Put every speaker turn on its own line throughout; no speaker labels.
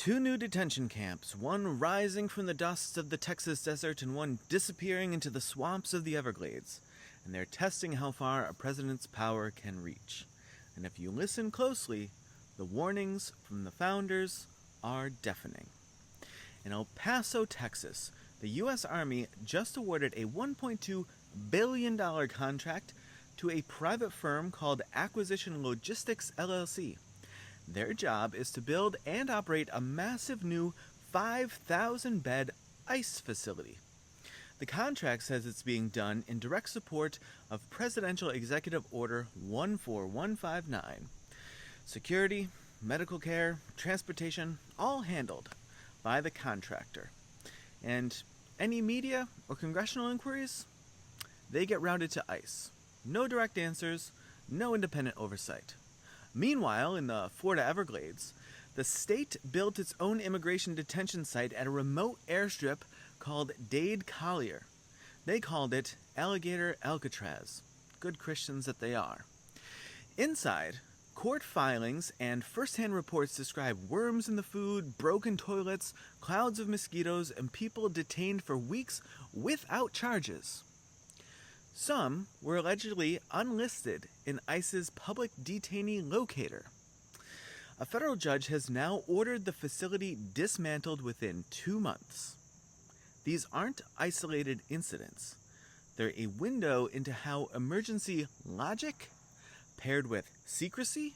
Two new detention camps, one rising from the dust of the Texas desert and one disappearing into the swamps of the Everglades, and they're testing how far a president's power can reach. And if you listen closely, the warnings from the founders are deafening. In El Paso, Texas, the U.S. Army just awarded a $1.2 billion contract to a private firm called Acquisition Logistics, LLC. Their job is to build and operate a massive new 5,000-bed ICE facility. The contract says it's being done in direct support of Presidential Executive Order 14159. Security, medical care, transportation, all handled by the contractor. And any media or congressional inquiries, they get routed to ICE. No direct answers, no independent oversight. Meanwhile, in the Florida Everglades, the state built its own immigration detention site at a remote airstrip called Dade Collier. They called it Alligator Alcatraz. Good Christians that they are. Inside, court filings and first-hand reports describe worms in the food, broken toilets, clouds of mosquitoes, and people detained for weeks without charges. Some were allegedly unlisted in ICE's public detainee locator. A federal judge has now ordered the facility dismantled within 2 months. These aren't isolated incidents. They're a window into how emergency logic, paired with secrecy,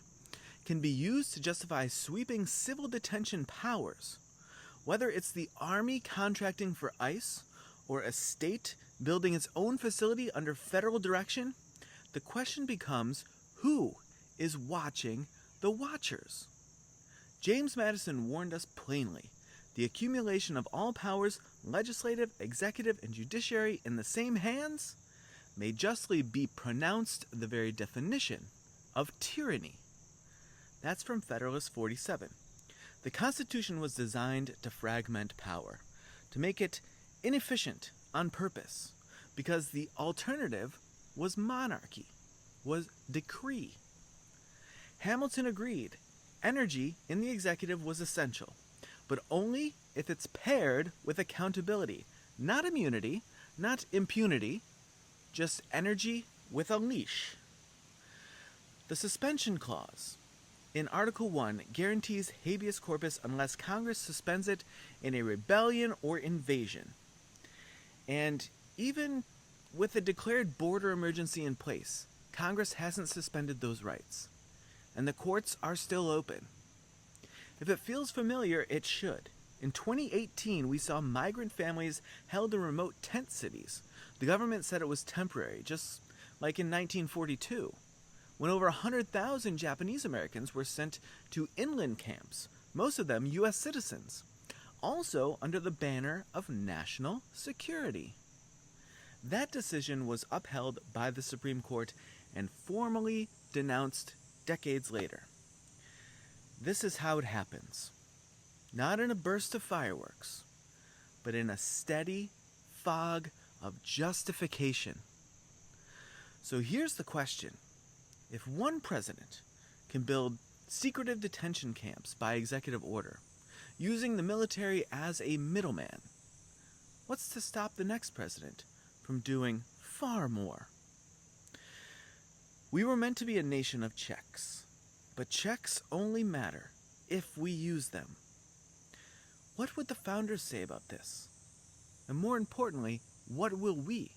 can be used to justify sweeping civil detention powers. Whether it's the Army contracting for ICE or a state building its own facility under federal direction, the question becomes, who is watching the watchers? James Madison warned us plainly. The accumulation of all powers, legislative, executive, and judiciary in the same hands, may justly be pronounced the very definition of tyranny. That's from Federalist 47. The Constitution was designed to fragment power, to make it inefficient on purpose, because the alternative was monarchy, was decree. Hamilton agreed energy in the executive was essential, but only if it's paired with accountability, not immunity, not impunity, just energy with a leash. The suspension clause in Article 1 guarantees habeas corpus unless Congress suspends it in a rebellion or invasion. And even with a declared border emergency in place, Congress hasn't suspended those rights. And the courts are still open. If it feels familiar, it should. In 2018, we saw migrant families held in remote tent cities. The government said it was temporary, just like in 1942, when over 100,000 Japanese Americans were sent to inland camps, most of them U.S. citizens, also under the banner of national security. That decision was upheld by the Supreme Court and formally denounced decades later. This is how it happens. Not in a burst of fireworks, but in a steady fog of justification. So here's the question. If one president can build secretive detention camps by executive order, using the military as a middleman, what's to stop the next president from doing far more? We were meant to be a nation of checks, but checks only matter if we use them. What would the founders say about this? And more importantly, what will we?